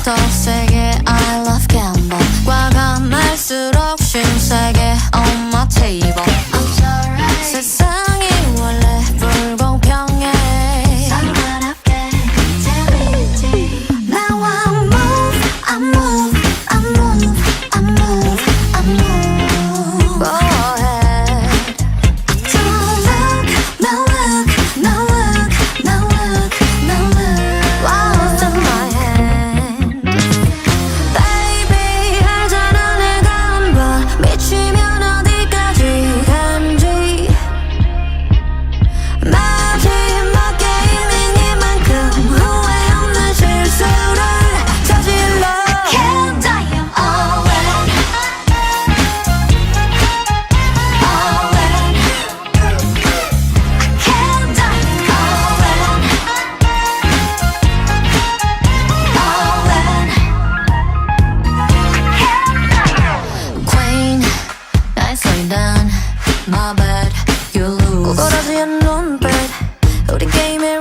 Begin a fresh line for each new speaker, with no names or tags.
더 세게 I love gamble 과감할수록 신세계 on my table I'm sorry 세상이 원래 불공평해 상관없게 재밌지 Now I move I move I move I move I move Go ahead Don't look no look no look no look no look What's in my hand Baby 알잖아 내가 한번 미치면 어디까지 간지 마지막 게임인 이만큼 후회 없는 실수를 저질러 Can't die I'm all in all in Can't die I'm all in all in Queen nicely done My bad you lose 구걸하지 않는 눈빛 우리 게임에